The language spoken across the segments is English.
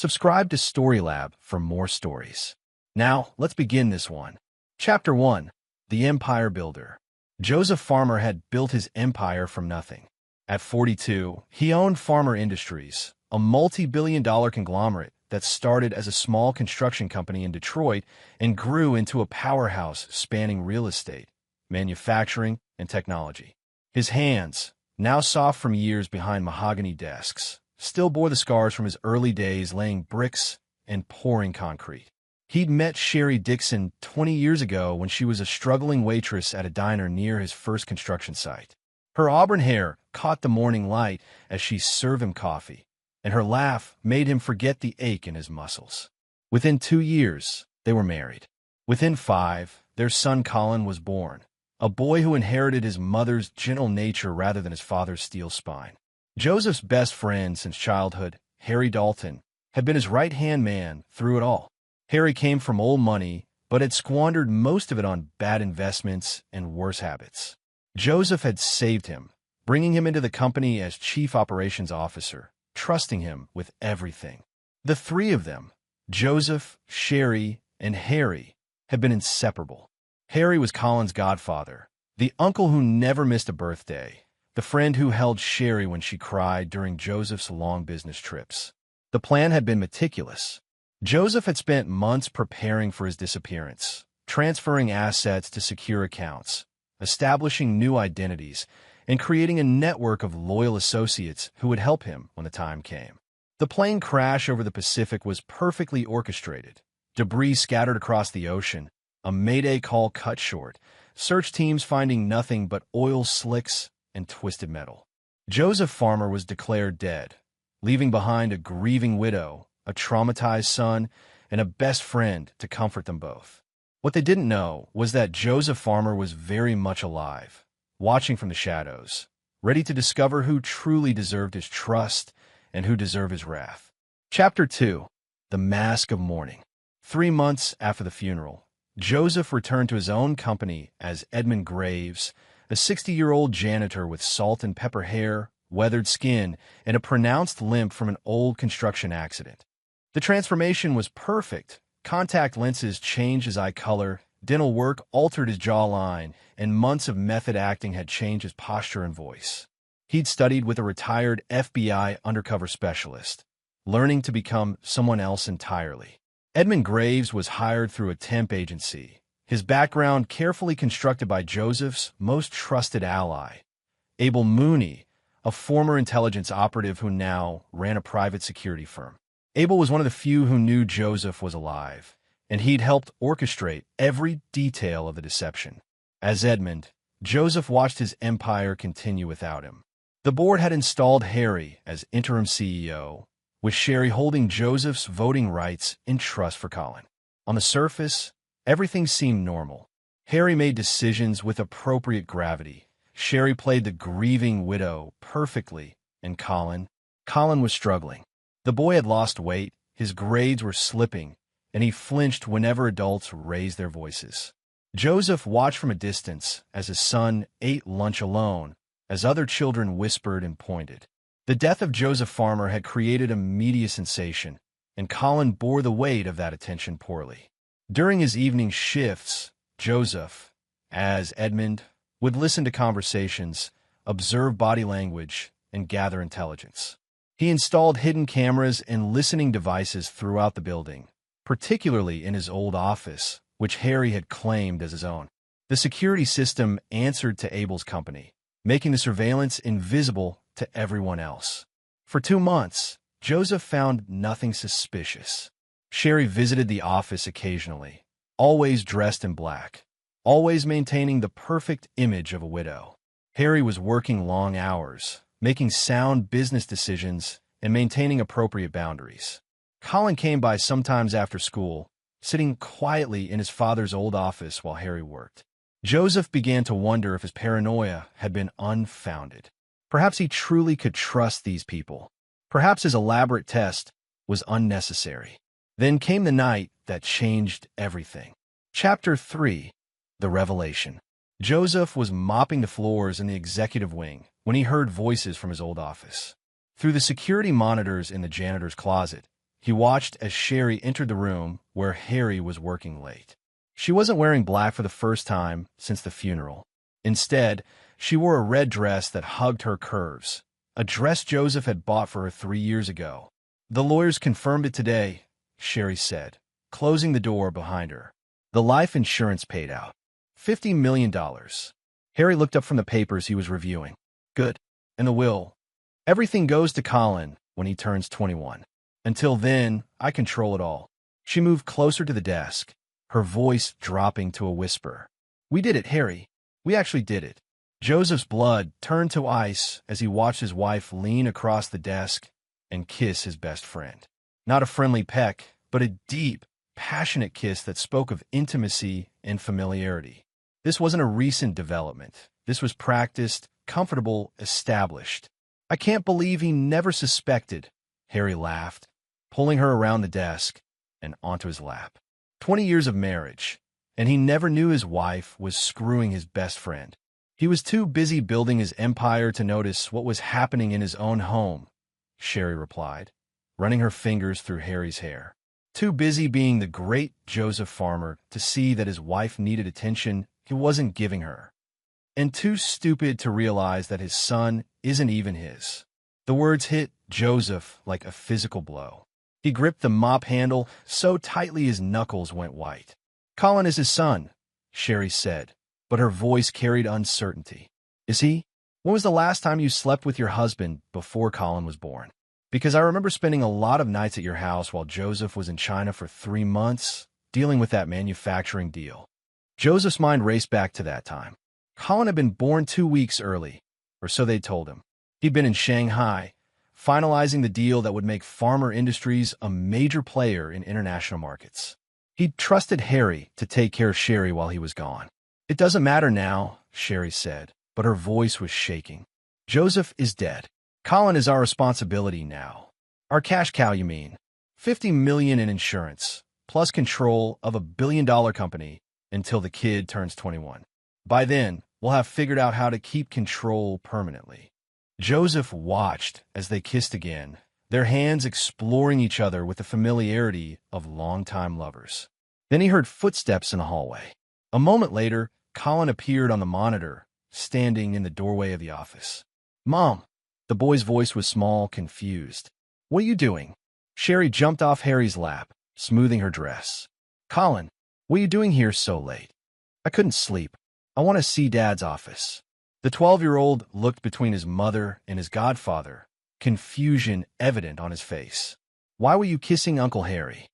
Subscribe to StoryLab for more stories. Now, let's begin this one. Chapter 1. The Empire Builder. Joseph Farmer had built his empire from nothing. At 42, he owned Farmer Industries, a multi-billion-dollar conglomerate that started as a small construction company in Detroit and grew into a powerhouse spanning real estate, manufacturing, and technology. His hands, now soft from years behind mahogany desks, still bore the scars from his early days laying bricks and pouring concrete. He'd met Sherry Dixon 20 years ago when she was a struggling waitress at a diner near his first construction site. Her auburn hair caught the morning light as she served him coffee, and her laugh made him forget the ache in his muscles. Within 2 years, they were married. Within 5, their son Colin was born, a boy who inherited his mother's gentle nature rather than his father's steel spine. Joseph's best friend since childhood, Harry Dalton, had been his right-hand man through it all. Harry came from old money, but had squandered most of it on bad investments and worse habits. Joseph had saved him, bringing him into the company as chief operations officer, trusting him with everything. The three of them, Joseph, Sherry, and Harry, had been inseparable. Harry was Colin's godfather, the uncle who never missed a birthday, the friend who held Sherry when she cried during Joseph's long business trips. The plan had been meticulous. Joseph had spent months preparing for his disappearance, transferring assets to secure accounts, establishing new identities, and creating a network of loyal associates who would help him when the time came. The plane crash over the Pacific was perfectly orchestrated. Debris scattered across the ocean, a mayday call cut short, search teams finding nothing but oil slicks and twisted metal. Joseph Farmer was declared dead, leaving behind a grieving widow, a traumatized son, and a best friend to comfort them both. What they didn't know was that Joseph Farmer was very much alive, watching from the shadows, ready to discover who truly deserved his trust and who deserved his wrath. Chapter 2. The Mask of Mourning. 3 months after the funeral, Joseph returned to his own company as Edmund Graves, a 60-year-old janitor with salt and pepper hair, weathered skin, and a pronounced limp from an old construction accident. The transformation was perfect. Contact lenses changed his eye color, dental work altered his jawline, and months of method acting had changed his posture and voice. He'd studied with a retired FBI undercover specialist, learning to become someone else entirely. Edmund Graves was hired through a temp agency, his background carefully constructed by Joseph's most trusted ally, Abel Mooney, a former intelligence operative who now ran a private security firm. Abel was one of the few who knew Joseph was alive, and he'd helped orchestrate every detail of the deception. As Edmund, Joseph watched his empire continue without him. The board had installed Harry as interim CEO, with Sherry holding Joseph's voting rights in trust for Colin. On the surface, everything seemed normal. Harry made decisions with appropriate gravity. Sherry played the grieving widow perfectly, and Colin was struggling. The boy had lost weight, his grades were slipping, and he flinched whenever adults raised their voices. Joseph watched from a distance as his son ate lunch alone, as other children whispered and pointed. The death of Joseph Farmer had created a media sensation, and Colin bore the weight of that attention poorly. During his evening shifts, Joseph, as Edmund, would listen to conversations, observe body language, and gather intelligence. He installed hidden cameras and listening devices throughout the building, particularly in his old office, which Harry had claimed as his own. The security system answered to Abel's company, making the surveillance invisible to everyone else. For 2 months, Joseph found nothing suspicious. Sherry visited the office occasionally, always dressed in black, always maintaining the perfect image of a widow. Harry was working long hours, making sound business decisions and maintaining appropriate boundaries. Colin came by sometimes after school, sitting quietly in his father's old office while Harry worked. Joseph began to wonder if his paranoia had been unfounded. Perhaps he truly could trust these people. Perhaps his elaborate test was unnecessary. Then came the night that changed everything. Chapter 3. The Revelation. Joseph was mopping the floors in the executive wing when he heard voices from his old office. Through the security monitors in the janitor's closet, He watched as Sherry entered the room where Harry was working late. She wasn't wearing black for the first time since the funeral. Instead, she wore a red dress that hugged her curves, a dress Joseph had bought for her 3 years ago. "The lawyers confirmed it today," Sherry said, closing the door behind her. "The life insurance paid out. $50 million. Harry looked up from the papers he was reviewing. "Good. And the will?" "Everything goes to Colin when he turns 21. Until then, I control it all." She moved closer to the desk, her voice dropping to a whisper. "We did it, Harry. We actually did it." Joseph's blood turned to ice as he watched his wife lean across the desk and kiss his best friend. Not a friendly peck, but a deep, passionate kiss that spoke of intimacy and familiarity. This wasn't a recent development. This was practiced, comfortable, established. "I can't believe he never suspected," Harry laughed, pulling her around the desk and onto his lap. 20 years of marriage, and he never knew his wife was screwing his best friend. He was too busy building his empire to notice what was happening in his own home, Sherry replied, running her fingers through Harry's hair. Too busy being the great Joseph Farmer to see that his wife needed attention he wasn't giving her. And too stupid to realize that his son isn't even his. The words hit Joseph like a physical blow. He gripped the mop handle so tightly his knuckles went white. "Colin is his son," Sherry said, but her voice carried uncertainty. "Is he? When was the last time you slept with your husband before Colin was born? Because I remember spending a lot of nights at your house while Joseph was in China for 3 months, dealing with that manufacturing deal." Joseph's mind raced back to that time. Colin had been born 2 weeks early, or so they told him. He'd been in Shanghai, finalizing the deal that would make Farmer Industries a major player in international markets. He'd trusted Harry to take care of Sherry while he was gone. "It doesn't matter now," Sherry said, but her voice was shaking. "Joseph is dead. Colin is our responsibility now. Our cash cow, you mean. $50 million in insurance, plus control of $1 billion company until the kid turns 21. By then, we'll have figured out how to keep control permanently." Joseph watched as they kissed again, their hands exploring each other with the familiarity of longtime lovers. Then he heard footsteps in the hallway. A moment later, Colin appeared on the monitor, standing in the doorway of the office. "Mom." The boy's voice was small, confused. "What are you doing?" Sherry jumped off Harry's lap, smoothing her dress. "Colin, what are you doing here so late?" "I couldn't sleep. I want to see Dad's office." The 12-year-old looked between his mother and his godfather, confusion evident on his face. "Why were you kissing Uncle Harry?"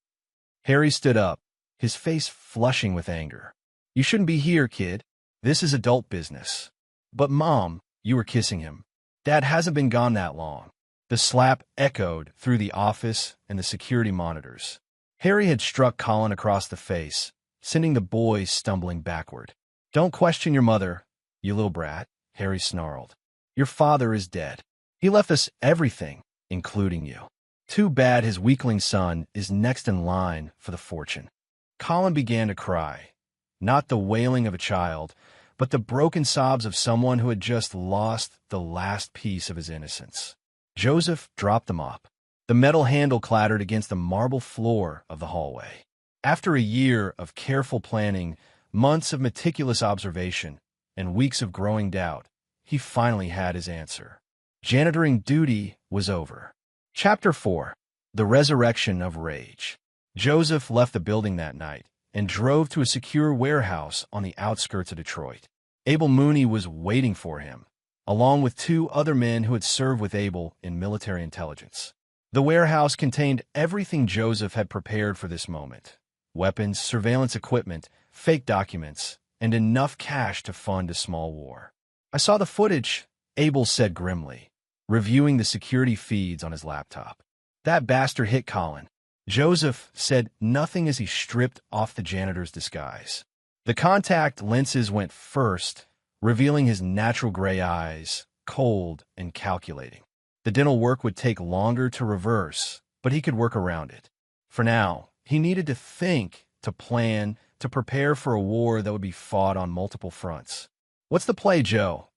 Harry stood up, his face flushing with anger. "You shouldn't be here, kid. This is adult business." "But Mom, you were kissing him. Dad hasn't been gone that long." The slap echoed through the office and the security monitors. Harry had struck Colin across the face, sending the boy stumbling backward. "Don't question your mother, you little brat," Harry snarled. "Your father is dead. He left us everything, including you. Too bad his weakling son is next in line for the fortune." Colin began to cry, not the wailing of a child, but the broken sobs of someone who had just lost the last piece of his innocence. Joseph dropped the mop. The metal handle clattered against the marble floor of the hallway. After a year of careful planning, months of meticulous observation, and weeks of growing doubt, he finally had his answer. Janitoring duty was over. Chapter 4. The Resurrection of Rage. Joseph left the building that night and drove to a secure warehouse on the outskirts of Detroit. Abel Mooney was waiting for him, along with 2 other men who had served with Abel in military intelligence. The warehouse contained everything Joseph had prepared for this moment: weapons, surveillance equipment, fake documents, and enough cash to fund a small war. "I saw the footage," Abel said grimly, reviewing the security feeds on his laptop. "That bastard hit Colin." Joseph said nothing as he stripped off the janitor's disguise. The contact lenses went first, revealing his natural gray eyes, cold and calculating. The dental work would take longer to reverse, but he could work around it. For now, he needed to think, to plan, to prepare for a war that would be fought on multiple fronts. "What's the play, Joe?"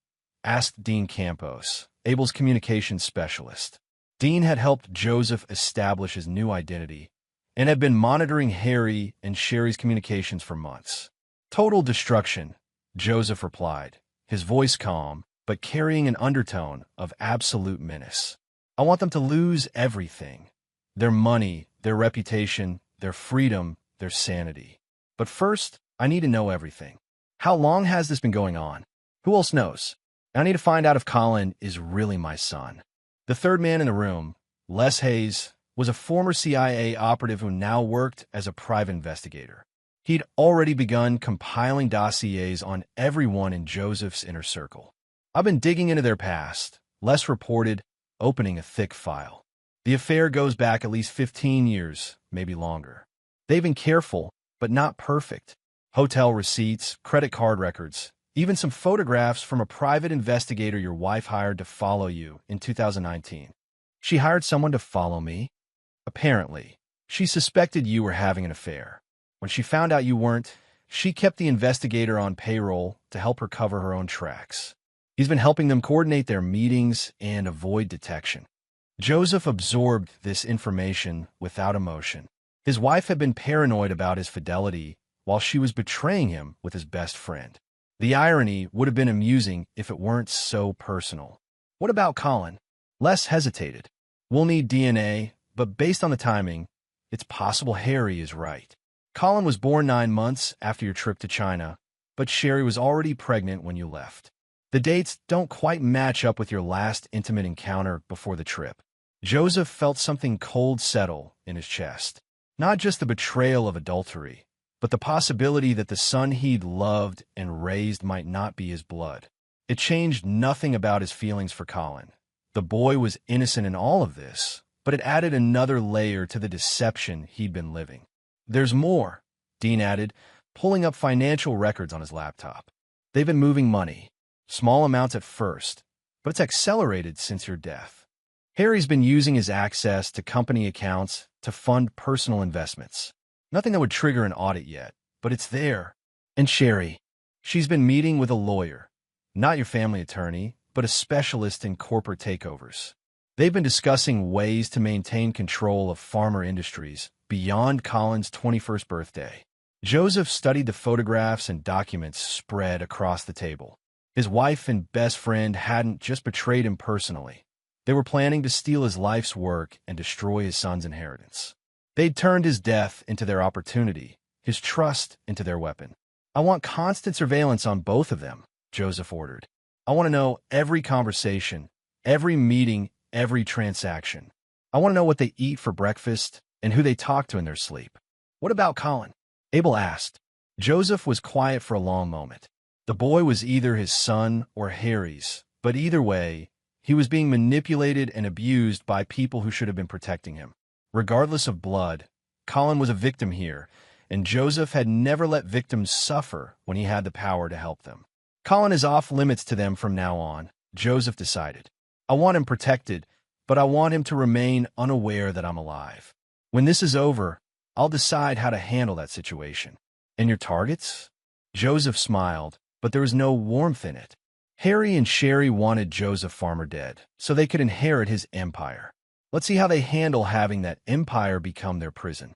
asked Dean Campos, Abel's communications specialist. Dean had helped Joseph establish his new identity and had been monitoring Harry and Sherry's communications for months. Total destruction, Joseph replied, his voice calm, but carrying an undertone of absolute menace. I want them to lose everything. Their money, their reputation, their freedom, their sanity. But first, I need to know everything. How long has this been going on? Who else knows? I need to find out if Colin is really my son. The third man in the room, Les Hayes, was a former CIA operative who now worked as a private investigator. He'd already begun compiling dossiers on everyone in Joseph's inner circle. I've been digging into their past, Les reported, opening a thick file. The affair goes back at least 15 years, maybe longer. They've been careful, but not perfect. Hotel receipts, credit card records, even some photographs from a private investigator your wife hired to follow you in 2019. She hired someone to follow me? Apparently, she suspected you were having an affair. When she found out you weren't, she kept the investigator on payroll to help her cover her own tracks. He's been helping them coordinate their meetings and avoid detection. Joseph absorbed this information without emotion. His wife had been paranoid about his fidelity while she was betraying him with his best friend. The irony would have been amusing if it weren't so personal. What about Colin? Les hesitated. We'll need DNA, but based on the timing, it's possible Harry is right. Colin was born 9 months after your trip to China, but Sherry was already pregnant when you left. The dates don't quite match up with your last intimate encounter before the trip. Joseph felt something cold settle in his chest. Not just the betrayal of adultery, but the possibility that the son he'd loved and raised might not be his blood. It changed nothing about his feelings for Colin. The boy was innocent in all of this, but it added another layer to the deception he'd been living. There's more, Dean added, pulling up financial records on his laptop. They've been moving money, small amounts at first, but it's accelerated since your death. Harry's been using his access to company accounts to fund personal investments. Nothing that would trigger an audit yet, but it's there. And Sherry, she's been meeting with a lawyer, not your family attorney, but a specialist in corporate takeovers. They've been discussing ways to maintain control of farmer industries beyond Colin's 21st birthday. Joseph studied the photographs and documents spread across the table. His wife and best friend hadn't just betrayed him personally. They were planning to steal his life's work and destroy his son's inheritance. They'd turned his death into their opportunity, his trust into their weapon. I want constant surveillance on both of them, Joseph ordered. I want to know every conversation, every meeting, every transaction. I want to know what they eat for breakfast and who they talk to in their sleep. What about Colin? Abel asked. Joseph was quiet for a long moment. The boy was either his son or Harry's, but either way, he was being manipulated and abused by people who should have been protecting him. Regardless of blood, Colin was a victim here, and Joseph had never let victims suffer when he had the power to help them. Colin is off limits to them from now on, Joseph decided. I want him protected, but I want him to remain unaware that I'm alive. When this is over, I'll decide how to handle that situation. And your targets? Joseph smiled, but there was no warmth in it. Harry and Sherry wanted Joseph Farmer dead, so they could inherit his empire. Let's see how they handle having that empire become their prison.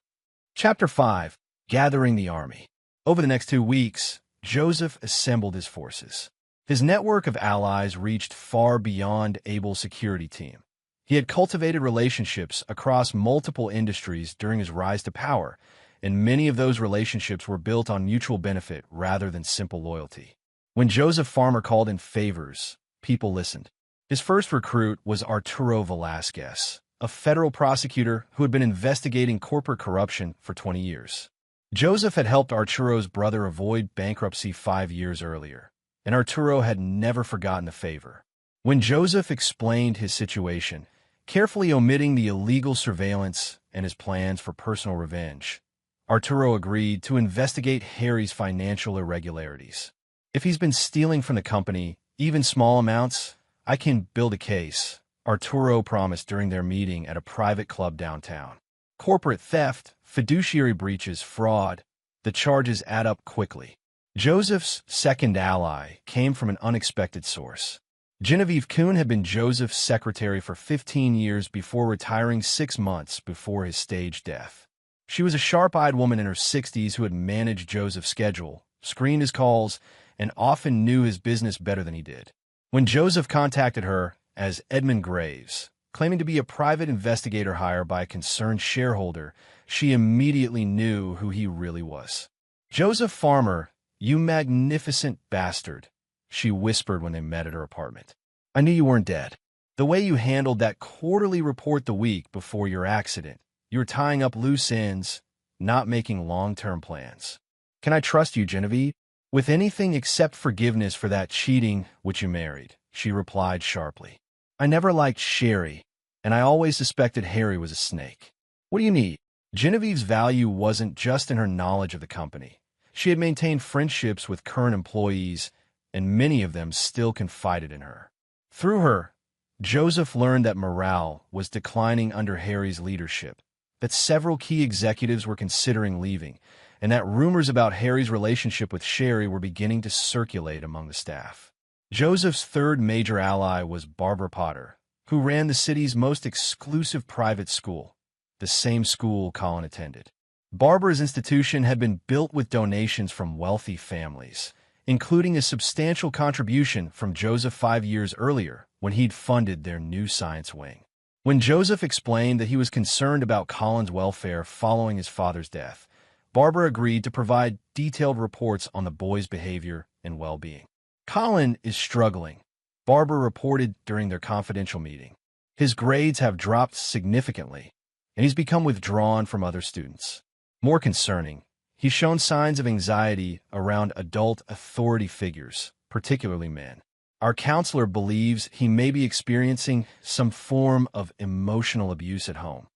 Chapter 5. Gathering the Army. Over the next 2 weeks, Joseph assembled his forces. His network of allies reached far beyond Abel's security team. He had cultivated relationships across multiple industries during his rise to power, and many of those relationships were built on mutual benefit rather than simple loyalty. When Joseph Farmer called in favors, people listened. His first recruit was Arturo Velasquez, a federal prosecutor who had been investigating corporate corruption for 20 years. Joseph had helped Arturo's brother avoid bankruptcy 5 years earlier, and Arturo had never forgotten the favor. When Joseph explained his situation, carefully omitting the illegal surveillance and his plans for personal revenge, Arturo agreed to investigate Harry's financial irregularities. If he's been stealing from the company, even small amounts, I can build a case, Arturo promised during their meeting at a private club downtown. Corporate theft, fiduciary breaches, fraud, the charges add up quickly. Joseph's second ally came from an unexpected source. Genevieve Kuhn had been Joseph's secretary for 15 years before retiring 6 months before his staged death. She was a sharp-eyed woman in her 60s who had managed Joseph's schedule, screened his calls, and often knew his business better than he did. When Joseph contacted her as Edmund Graves, claiming to be a private investigator hired by a concerned shareholder, she immediately knew who he really was. "Joseph Farmer, you magnificent bastard," she whispered when they met at her apartment. "I knew you weren't dead. The way you handled that quarterly report the week before your accident, you were tying up loose ends, not making long-term plans. Can I trust you, Genevieve? With anything except forgiveness for that cheating which you married," she replied sharply. "I never liked Sherry, and I always suspected Harry was a snake. What do you need?" Genevieve's value wasn't just in her knowledge of the company. She had maintained friendships with current employees, and many of them still confided in her. Through her, Joseph learned that morale was declining under Harry's leadership, that several key executives were considering leaving, and that rumors about Harry's relationship with Sherry were beginning to circulate among the staff. Joseph's third major ally was Barbara Potter, who ran the city's most exclusive private school, the same school Colin attended. Barbara's institution had been built with donations from wealthy families, including a substantial contribution from Joseph 5 years earlier when he'd funded their new science wing. When Joseph explained that he was concerned about Colin's welfare following his father's death, Barbara agreed to provide detailed reports on the boy's behavior and well-being. "Colin is struggling," Barbara reported during their confidential meeting. "His grades have dropped significantly, and he's become withdrawn from other students. More concerning, he's shown signs of anxiety around adult authority figures, particularly men. Our counselor believes he may be experiencing some form of emotional abuse at home."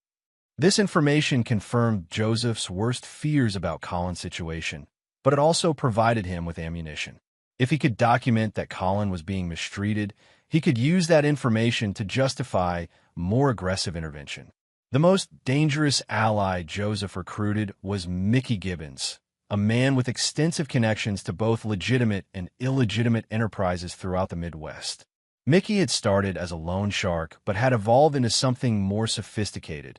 This information confirmed Joseph's worst fears about Colin's situation, but it also provided him with ammunition. If he could document that Colin was being mistreated, he could use that information to justify more aggressive intervention. The most dangerous ally Joseph recruited was Mickey Gibbons, a man with extensive connections to both legitimate and illegitimate enterprises throughout the Midwest. Mickey had started as a loan shark but had evolved into something more sophisticated,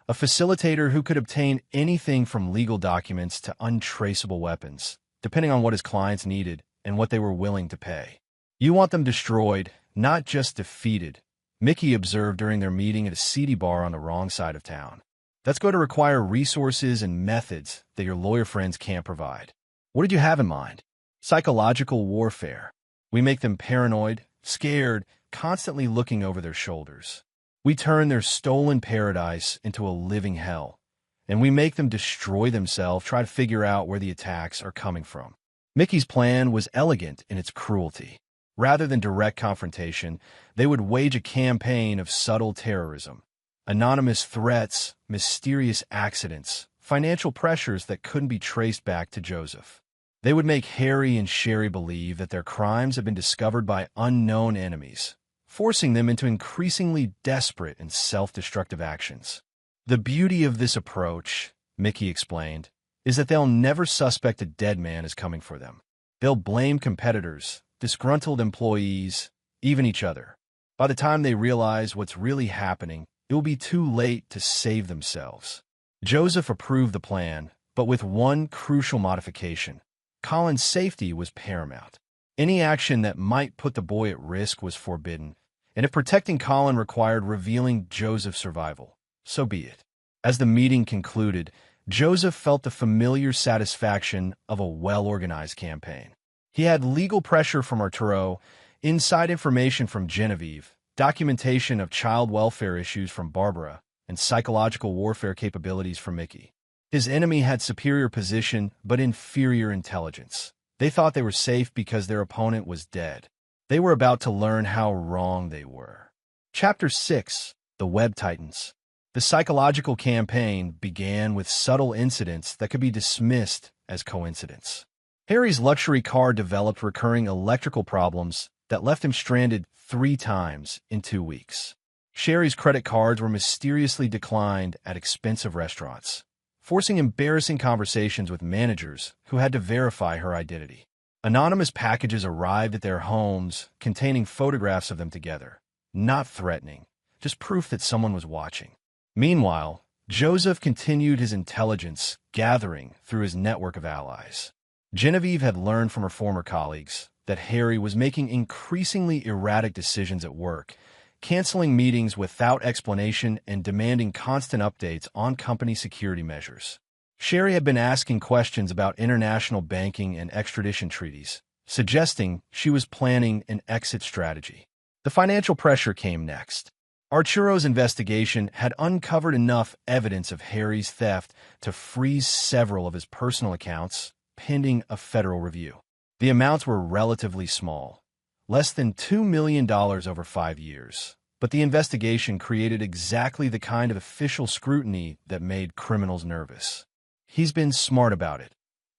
a facilitator who could obtain anything from legal documents to untraceable weapons, depending on what his clients needed and what they were willing to pay. "You want them destroyed, not just defeated," Mickey observed during their meeting at a seedy bar on the wrong side of town. "That's going to require resources and methods that your lawyer friends can't provide." "What did you have in mind?" "Psychological warfare. We make them paranoid, scared, constantly looking over their shoulders. We turn their stolen paradise into a living hell, and we make them destroy themselves, try to figure out where the attacks are coming from." Mickey's plan was elegant in its cruelty. Rather than direct confrontation, they would wage a campaign of subtle terrorism. Anonymous threats, mysterious accidents, financial pressures that couldn't be traced back to Joseph. They would make Harry and Sherry believe that their crimes had been discovered by unknown enemies, forcing them into increasingly desperate and self-destructive actions. "The beauty of this approach," Mickey explained, "is that they'll never suspect a dead man is coming for them. They'll blame competitors, disgruntled employees, even each other. By the time they realize what's really happening, it will be too late to save themselves." Joseph approved the plan, but with one crucial modification. Colin's safety was paramount. Any action that might put the boy at risk was forbidden, and if protecting Colin required revealing Joseph's survival, so be it. As the meeting concluded, Joseph felt the familiar satisfaction of a well-organized campaign. He had legal pressure from Arturo, inside information from Genevieve, documentation of child welfare issues from Barbara, and psychological warfare capabilities from Mickey. His enemy had superior position but inferior intelligence. They thought they were safe because their opponent was dead. They were about to learn how wrong they were. Chapter 6: The Web Titans. The psychological campaign began with subtle incidents that could be dismissed as coincidence. Harry's luxury car developed recurring electrical problems that left him stranded 3 times in 2 weeks. Sherry's credit cards were mysteriously declined at expensive restaurants, forcing embarrassing conversations with managers who had to verify her identity. Anonymous packages arrived at their homes containing photographs of them together. Not threatening, just proof that someone was watching. Meanwhile, Joseph continued his intelligence gathering through his network of allies. Genevieve had learned from her former colleagues that Harry was making increasingly erratic decisions at work, canceling meetings without explanation and demanding constant updates on company security measures. Sherry had been asking questions about international banking and extradition treaties, suggesting she was planning an exit strategy. The financial pressure came next. Arturo's investigation had uncovered enough evidence of Harry's theft to freeze several of his personal accounts, pending a federal review. The amounts were relatively small, less than $2 million over 5 years, but the investigation created exactly the kind of official scrutiny that made criminals nervous. "He's been smart about it,"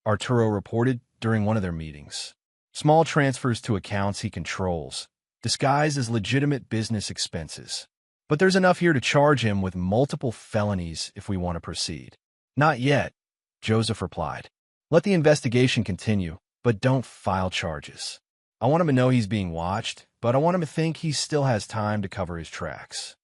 Arturo reported during one of their meetings. "Small transfers to accounts he controls, disguised as legitimate business expenses. But there's enough here to charge him with multiple felonies if we want to proceed." "Not yet," Joseph replied. "Let the investigation continue, but don't file charges. I want him to know he's being watched, but I want him to think he still has time to cover his tracks."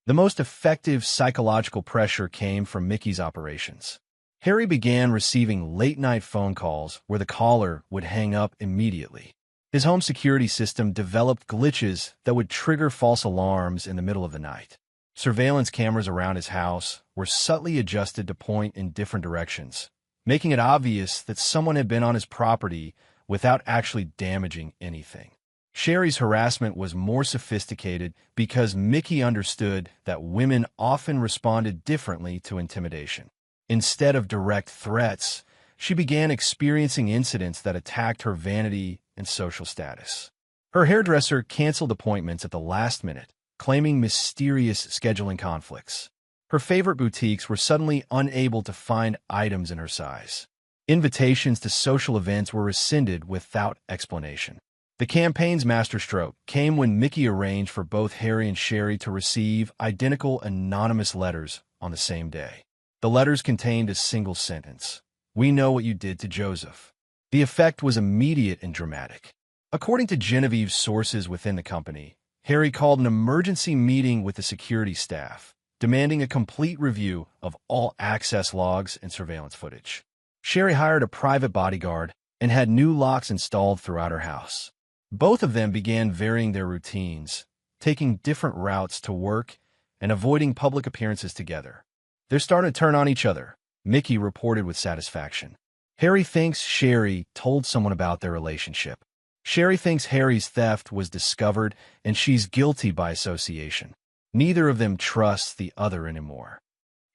The most effective psychological pressure came from Mickey's operations. Harry began receiving late-night phone calls where the caller would hang up immediately. His home security system developed glitches that would trigger false alarms in the middle of the night. Surveillance cameras around his house were subtly adjusted to point in different directions, making it obvious that someone had been on his property without actually damaging anything. Sherry's harassment was more sophisticated because Mickey understood that women often responded differently to intimidation. Instead of direct threats, she began experiencing incidents that attacked her vanity and social status. Her hairdresser canceled appointments at the last minute, claiming mysterious scheduling conflicts. Her favorite boutiques were suddenly unable to find items in her size. Invitations to social events were rescinded without explanation. The campaign's masterstroke came when Mickey arranged for both Harry and Sherry to receive identical anonymous letters on the same day. The letters contained a single sentence: "We know what you did to Joseph." The effect was immediate and dramatic. According to Genevieve's sources within the company, Harry called an emergency meeting with the security staff, demanding a complete review of all access logs and surveillance footage. Sherry hired a private bodyguard and had new locks installed throughout her house. Both of them began varying their routines, taking different routes to work and avoiding public appearances together. "They're starting to turn on each other," Mickey reported with satisfaction. Harry thinks Sherry told someone about their relationship. Sherry thinks Harry's theft was discovered and she's guilty by association. Neither of them trusts the other anymore.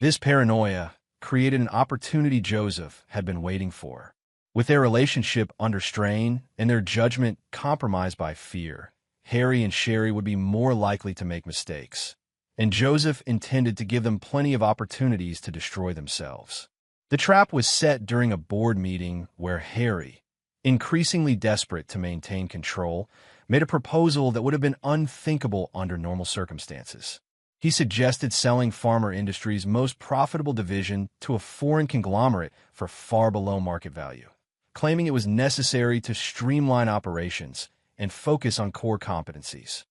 This paranoia created an opportunity Joseph had been waiting for. With their relationship under strain and their judgment compromised by fear, Harry and Sherry would be more likely to make mistakes, and Joseph intended to give them plenty of opportunities to destroy themselves. The trap was set during a board meeting where Harry, increasingly desperate to maintain control, made a proposal that would have been unthinkable under normal circumstances. He suggested selling Farmer Industries' most profitable division to a foreign conglomerate for far below market value, claiming it was necessary to streamline operations and focus on core competencies.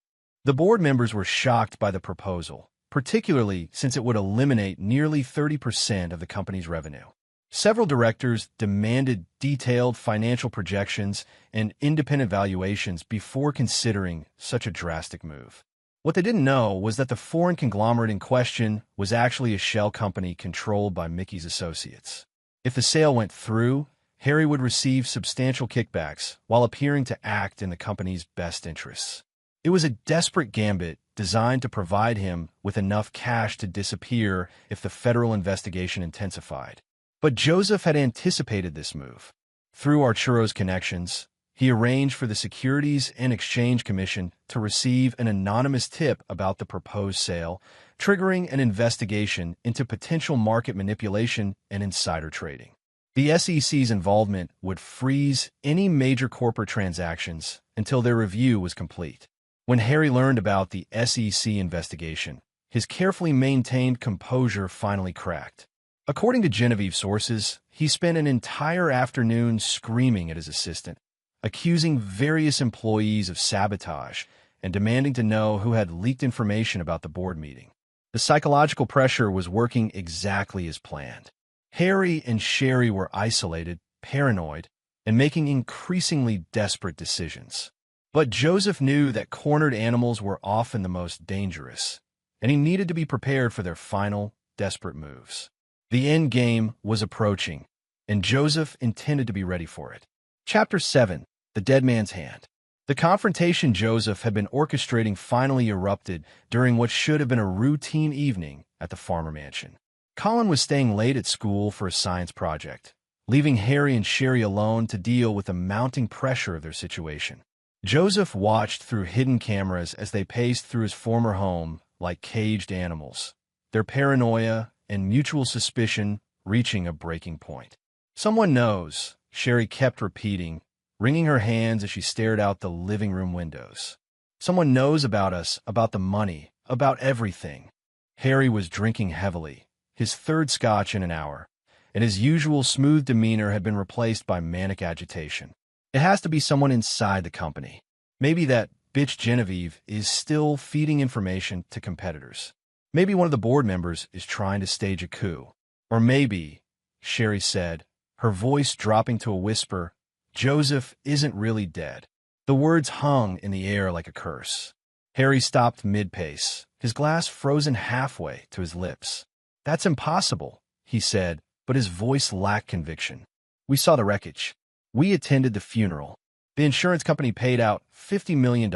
The board members were shocked by the proposal, particularly since it would eliminate nearly 30% of the company's revenue. Several directors demanded detailed financial projections and independent valuations before considering such a drastic move. What they didn't know was that the foreign conglomerate in question was actually a shell company controlled by Mickey's associates. If the sale went through, Harry would receive substantial kickbacks while appearing to act in the company's best interests. It was a desperate gambit designed to provide him with enough cash to disappear if the federal investigation intensified. But Joseph had anticipated this move. Through Arturo's connections, he arranged for the Securities and Exchange Commission to receive an anonymous tip about the proposed sale, triggering an investigation into potential market manipulation and insider trading. The SEC's involvement would freeze any major corporate transactions until their review was complete. When Harry learned about the SEC investigation, his carefully maintained composure finally cracked. According to Genevieve's sources, he spent an entire afternoon screaming at his assistant, accusing various employees of sabotage and demanding to know who had leaked information about the board meeting. The psychological pressure was working exactly as planned. Harry and Sherry were isolated, paranoid, and making increasingly desperate decisions. But Joseph knew that cornered animals were often the most dangerous, and he needed to be prepared for their final, desperate moves. The end game was approaching, and Joseph intended to be ready for it. Chapter 7. The Dead Man's Hand. The confrontation Joseph had been orchestrating finally erupted during what should have been a routine evening at the Farmer mansion. Colin was staying late at school for a science project, leaving Harry and Sherry alone to deal with the mounting pressure of their situation. Joseph watched through hidden cameras as they paced through his former home like caged animals, their paranoia and mutual suspicion reaching a breaking point. "Someone knows," Sherry kept repeating, wringing her hands as she stared out the living room windows. "Someone knows about us, about the money, about everything." Harry was drinking heavily, his third scotch in an hour, and his usual smooth demeanor had been replaced by manic agitation. "It has to be someone inside the company. Maybe that bitch Genevieve is still feeding information to competitors. Maybe one of the board members is trying to stage a coup. Or maybe," Sherry said, her voice dropping to a whisper, "Joseph isn't really dead." The words hung in the air like a curse. Harry stopped mid-pace, his glass frozen halfway to his lips. "That's impossible," he said, but his voice lacked conviction. "We saw the wreckage. We attended the funeral. The insurance company paid out $50 million.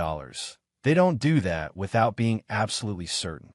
They don't do that without being absolutely certain.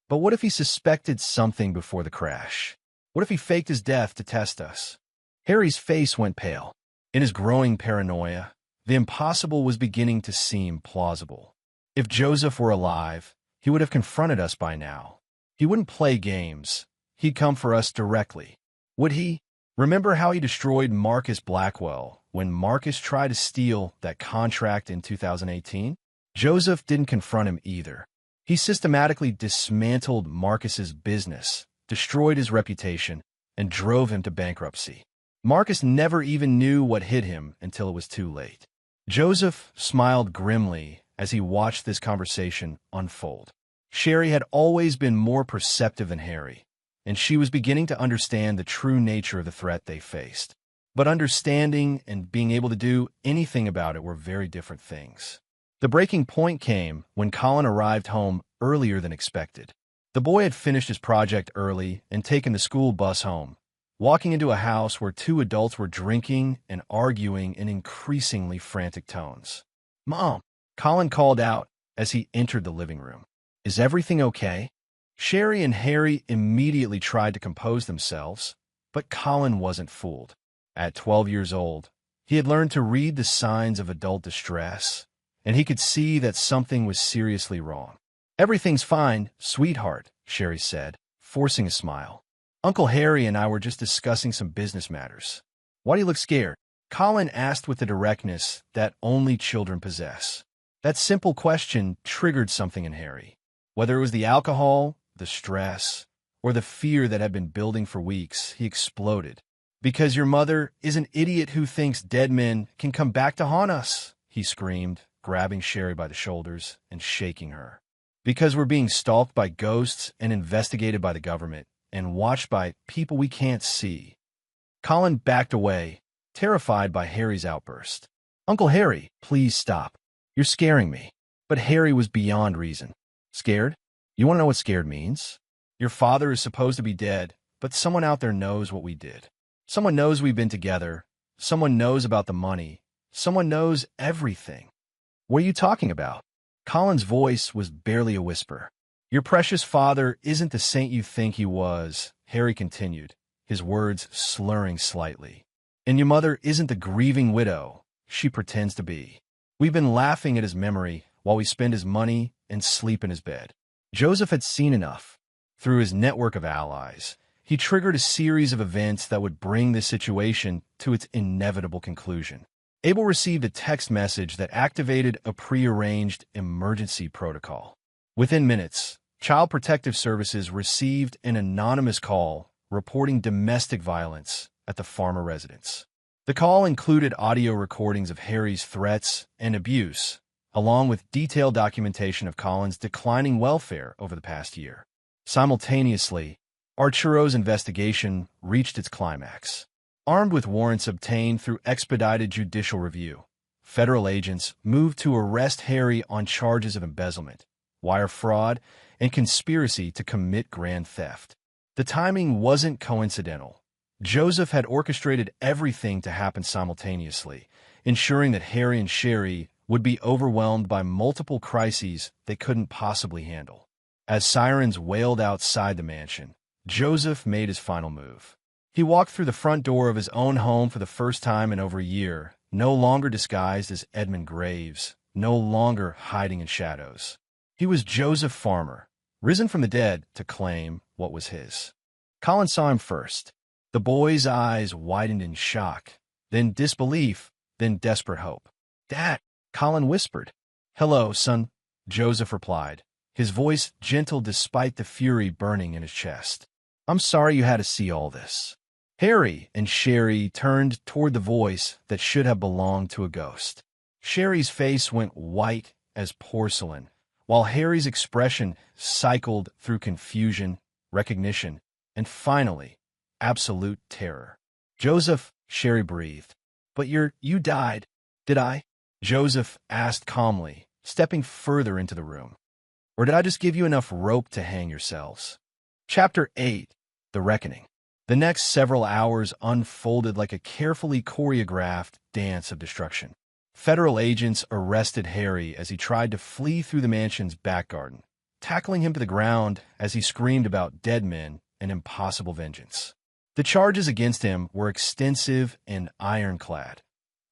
But what if he suspected something before the crash? What if he faked his death to test us?" Harry's face went pale. In his growing paranoia, the impossible was beginning to seem plausible. If Joseph were alive, he would have confronted us by now. He wouldn't play games. He'd come for us directly. Would he? Remember how he destroyed Marcus Blackwell when Marcus tried to steal that contract in 2018? Joseph didn't confront him either. He systematically dismantled Marcus's business, destroyed his reputation, and drove him to bankruptcy. Marcus never even knew what hit him until it was too late. Joseph smiled grimly as he watched this conversation unfold. Sherry had always been more perceptive than Harry, and she was beginning to understand the true nature of the threat they faced. But understanding and being able to do anything about it were very different things. The breaking point came when Colin arrived home earlier than expected. The boy had finished his project early and taken the school bus home, walking into a house where two adults were drinking and arguing in increasingly frantic tones. "Mom," Colin called out as he entered the living room. "Is everything okay?" Sherry and Harry immediately tried to compose themselves, but Colin wasn't fooled. At 12 years old, he had learned to read the signs of adult distress, and he could see that something was seriously wrong. "Everything's fine, sweetheart," Sherry said, forcing a smile. "Uncle Harry and I were just discussing some business matters." "Why do you look scared?" Colin asked with the directness that only children possess. That simple question triggered something in Harry. Whether it was the alcohol, the stress, or the fear that had been building for weeks, he exploded. "Because your mother is an idiot who thinks dead men can come back to haunt us," he screamed, grabbing Sherry by the shoulders and shaking her. "Because we're being stalked by ghosts and investigated by the government and watched by people we can't see." Colin backed away, terrified by Harry's outburst. "Uncle Harry, please stop. You're scaring me." But Harry was beyond reason. "Scared? You want to know what scared means? Your father is supposed to be dead, but someone out there knows what we did. Someone knows we've been together. Someone knows about the money. Someone knows everything." "What are you talking about?" Colin's voice was barely a whisper. "Your precious father isn't the saint you think he was," Harry continued, his words slurring slightly. "And your mother isn't the grieving widow she pretends to be. We've been laughing at his memory while we spend his money and sleep in his bed." Joseph had seen enough. Through his network of allies, he triggered a series of events that would bring this situation to its inevitable conclusion. Abel received a text message that activated a prearranged emergency protocol. Within minutes, Child Protective Services received an anonymous call reporting domestic violence at the Farmer residence. The call included audio recordings of Harry's threats and abuse, along with detailed documentation of Colin's declining welfare over the past year. Simultaneously, Arturo's investigation reached its climax. Armed with warrants obtained through expedited judicial review, federal agents moved to arrest Harry on charges of embezzlement, wire fraud, and conspiracy to commit grand theft. The timing wasn't coincidental. Joseph had orchestrated everything to happen simultaneously, ensuring that Harry and Sherry would be overwhelmed by multiple crises they couldn't possibly handle. As sirens wailed outside the mansion, Joseph made his final move. He walked through the front door of his own home for the first time in over a year, no longer disguised as Edmund Graves, no longer hiding in shadows. He was Joseph Farmer, risen from the dead to claim what was his. Colin saw him first. The boy's eyes widened in shock, then disbelief, then desperate hope. "Dad," Colin whispered. "Hello, son," Joseph replied, his voice gentle despite the fury burning in his chest. "I'm sorry you had to see all this." Harry and Sherry turned toward the voice that should have belonged to a ghost. Sherry's face went white as porcelain, while Harry's expression cycled through confusion, recognition, and finally, absolute terror. "Joseph," Sherry breathed. "But you died, did I?" Joseph asked calmly, stepping further into the room. "Or did I just give you enough rope to hang yourselves?" Chapter 8. The Reckoning. The next several hours unfolded like a carefully choreographed dance of destruction. Federal agents arrested Harry as he tried to flee through the mansion's back garden, tackling him to the ground as he screamed about dead men and impossible vengeance. The charges against him were extensive and ironclad.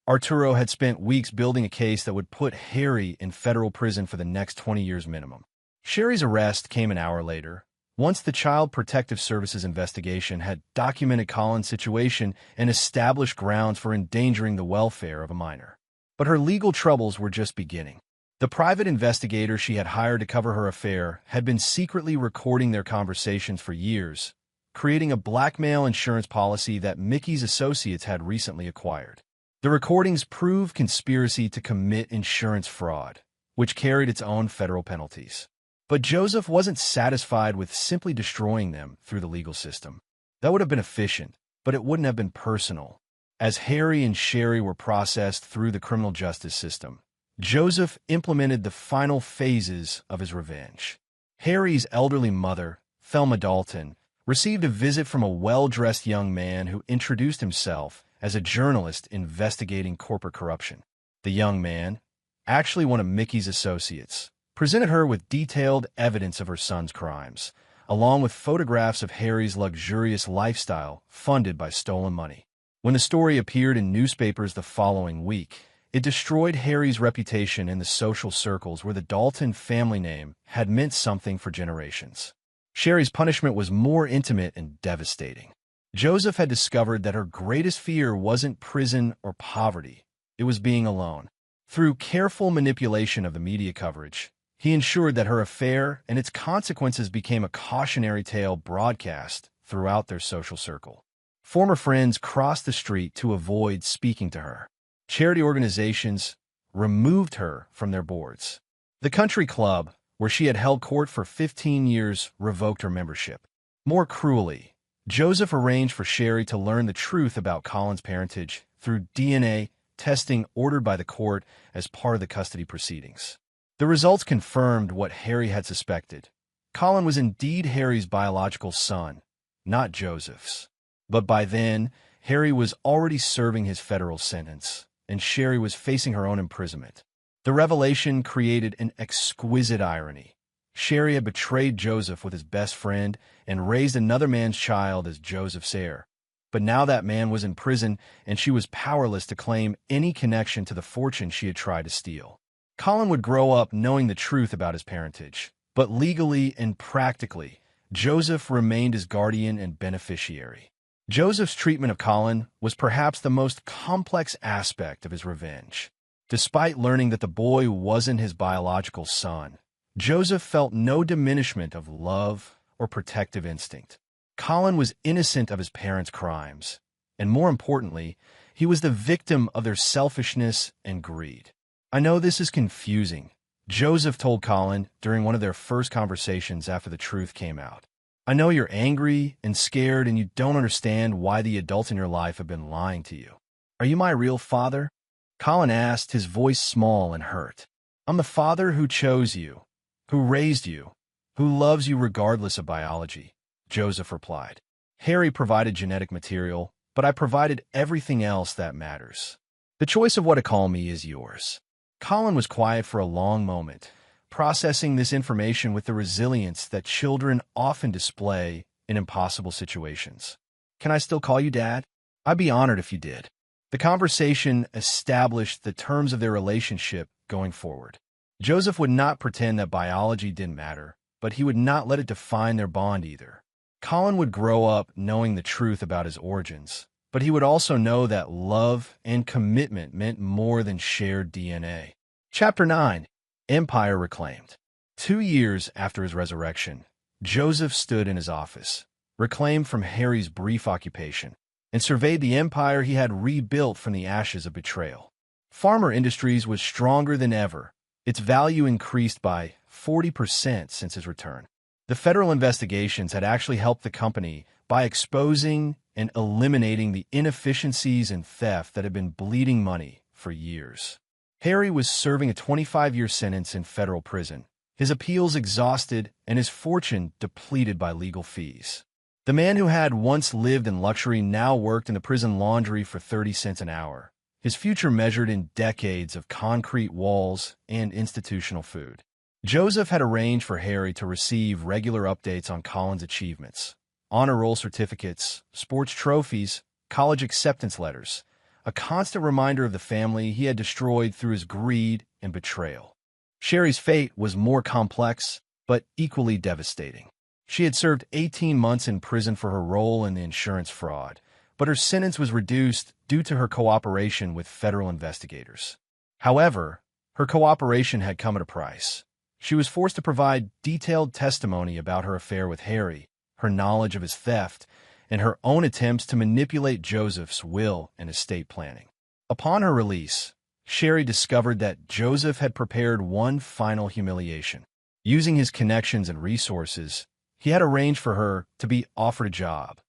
Arturo had spent weeks building a case that would put Harry in federal prison for the next 20 years minimum. Sherry's arrest came an hour later, once the Child Protective Services investigation had documented Colin's situation and established grounds for endangering the welfare of a minor. But her legal troubles were just beginning. The private investigator she had hired to cover her affair had been secretly recording their conversations for years, creating a blackmail insurance policy that Mickey's associates had recently acquired. The recordings proved conspiracy to commit insurance fraud, which carried its own federal penalties. But Joseph wasn't satisfied with simply destroying them through the legal system. That would have been efficient, but it wouldn't have been personal. As Harry and Sherry were processed through the criminal justice system, Joseph implemented the final phases of his revenge. Harry's elderly mother, Thelma Dalton, received a visit from a well-dressed young man who introduced himself as a journalist investigating corporate corruption. The young man, actually one of Mickey's associates, presented her with detailed evidence of her son's crimes, along with photographs of Harry's luxurious lifestyle funded by stolen money. When the story appeared in newspapers the following week, it destroyed Harry's reputation in the social circles where the Dalton family name had meant something for generations. Sherry's punishment was more intimate and devastating. Joseph had discovered that her greatest fear wasn't prison or poverty, it was being alone. Through careful manipulation of the media coverage, he ensured that her affair and its consequences became a cautionary tale broadcast throughout their social circle. Former friends crossed the street to avoid speaking to her. Charity organizations removed her from their boards. The country club, where she had held court for 15 years, revoked her membership. More cruelly, Joseph arranged for Sherry to learn the truth about Colin's parentage through DNA testing ordered by the court as part of the custody proceedings. The results confirmed what Harry had suspected. Colin was indeed Harry's biological son, not Joseph's. But by then, Harry was already serving his federal sentence, and Sherry was facing her own imprisonment. The revelation created an exquisite irony. Sherry had betrayed Joseph with his best friend and raised another man's child as Joseph's heir. But now that man was in prison, and she was powerless to claim any connection to the fortune she had tried to steal. Colin would grow up knowing the truth about his parentage, but legally and practically, Joseph remained his guardian and beneficiary. Joseph's treatment of Colin was perhaps the most complex aspect of his revenge. Despite learning that the boy wasn't his biological son, Joseph felt no diminishment of love or protective instinct. Colin was innocent of his parents' crimes, and more importantly, He was the victim of their selfishness and greed. I know this is confusing, Joseph told Colin during one of their first conversations after the truth came out. I know you're angry and scared and you don't understand why the adults in your life have been lying to you. Are you my real father? Colin asked, his voice small and hurt. I'm the father who chose you, who raised you, who loves you regardless of biology, Joseph replied. Harry provided genetic material, but I provided everything else that matters. The choice of what to call me is yours. Colin was quiet for a long moment, processing this information with the resilience that children often display in impossible situations. Can I still call you Dad? I'd be honored if you did. The conversation established the terms of their relationship going forward. Joseph would not pretend that biology didn't matter, but he would not let it define their bond either. Colin would grow up knowing the truth about his origins, but he would also know that love and commitment meant more than shared DNA. Chapter 9. Empire Reclaimed. 2 years after his resurrection, Joseph stood in his office, reclaimed from Harry's brief occupation, and surveyed the empire he had rebuilt from the ashes of betrayal. Farmer Industries was stronger than ever. Its value increased by 40% since his return. The federal investigations had actually helped the company by exposing and eliminating the inefficiencies and theft that had been bleeding money for years. Harry was serving a 25-year sentence in federal prison, his appeals exhausted and his fortune depleted by legal fees. The man who had once lived in luxury now worked in the prison laundry for 30 cents an hour, his future measured in decades of concrete walls and institutional food. Joseph had arranged for Harry to receive regular updates on Colin's achievements, honor roll certificates, sports trophies, college acceptance letters, a constant reminder of the family he had destroyed through his greed and betrayal. Sherry's fate was more complex, but equally devastating. She had served 18 months in prison for her role in the insurance fraud, but her sentence was reduced due to her cooperation with federal investigators. However, her cooperation had come at a price. She was forced to provide detailed testimony about her affair with Harry, her knowledge of his theft, and her own attempts to manipulate Joseph's will and estate planning. Upon her release, Sherry discovered that Joseph had prepared one final humiliation. Using his connections and resources, he had arranged for her to be offered a job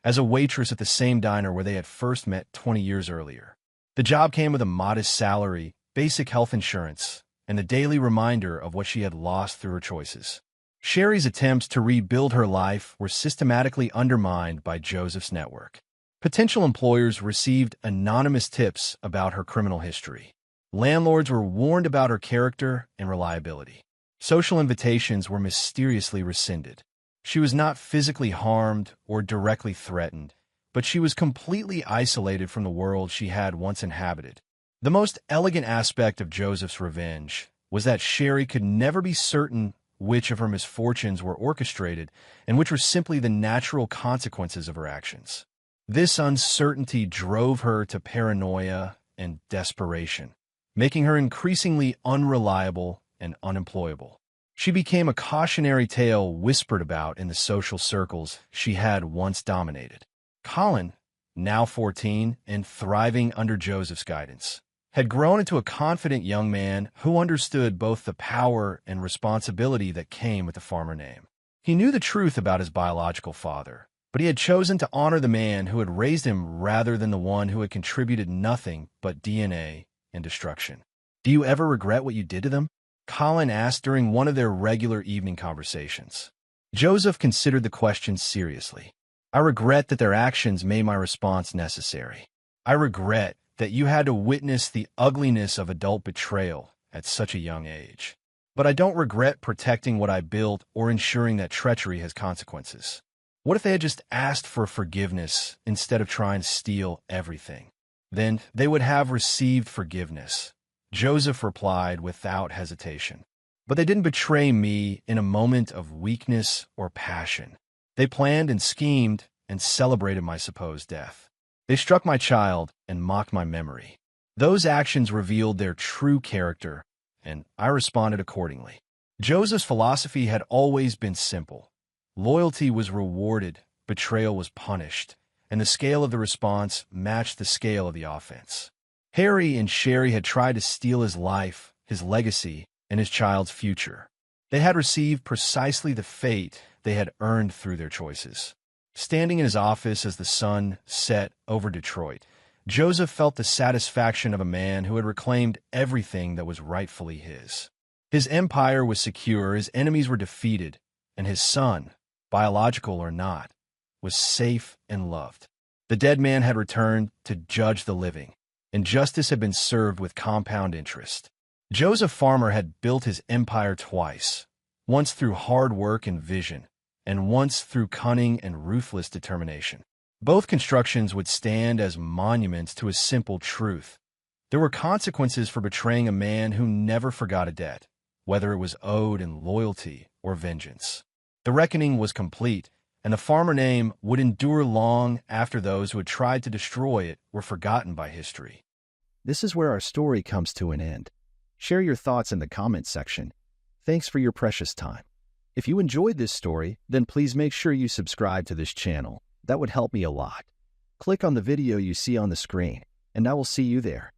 as a waitress at the same diner where they had first met 20 years earlier. The job came with a modest salary, basic health insurance, and the daily reminder of what she had lost through her choices. Sherry's attempts to rebuild her life were systematically undermined by Joseph's network. Potential employers received anonymous tips about her criminal history. Landlords were warned about her character and reliability. Social invitations were mysteriously rescinded. She was not physically harmed or directly threatened, but she was completely isolated from the world she had once inhabited. The most elegant aspect of Joseph's revenge was that Sherry could never be certain which of her misfortunes were orchestrated and which were simply the natural consequences of her actions. This uncertainty drove her to paranoia and desperation, making her increasingly unreliable and unemployable. She became a cautionary tale whispered about in the social circles she had once dominated. Colin, now 14 and thriving under Joseph's guidance, had grown into a confident young man who understood both the power and responsibility that came with the farmer name. He knew the truth about his biological father, but he had chosen to honor the man who had raised him rather than the one who had contributed nothing but DNA and destruction. Do you ever regret what you did to them? Colin asked during one of their regular evening conversations. Joseph considered the question seriously. I regret that their actions made my response necessary. I regret that you had to witness the ugliness of adult betrayal at such a young age. But I don't regret protecting what I built or ensuring that treachery has consequences. What if they had just asked for forgiveness instead of trying to steal everything? Then they would have received forgiveness, Joseph replied without hesitation. But they didn't betray me in a moment of weakness or passion. They planned and schemed and celebrated my supposed death. They struck my child and mocked my memory. Those actions revealed their true character, and I responded accordingly. Joseph's philosophy had always been simple. Loyalty was rewarded, betrayal was punished, and the scale of the response matched the scale of the offense. Harry and Sherry had tried to steal his life, his legacy, and his child's future. They had received precisely the fate they had earned through their choices. Standing in his office as the sun set over Detroit, Joseph felt the satisfaction of a man who had reclaimed everything that was rightfully his. His empire was secure, his enemies were defeated, and his son, biological or not, was safe and loved. The dead man had returned to judge the living, and justice had been served with compound interest. Joseph Farmer had built his empire twice, once through hard work and vision, and once through cunning and ruthless determination. Both constructions would stand as monuments to a simple truth. There were consequences for betraying a man who never forgot a debt, whether it was owed in loyalty or vengeance. The reckoning was complete, and the Farmer name would endure long after those who had tried to destroy it were forgotten by history. This is where our story comes to an end. Share your thoughts in the comments section. Thanks for your precious time. If you enjoyed this story, then please make sure you subscribe to this channel. That would help me a lot. Click on the video you see on the screen, and I will see you there.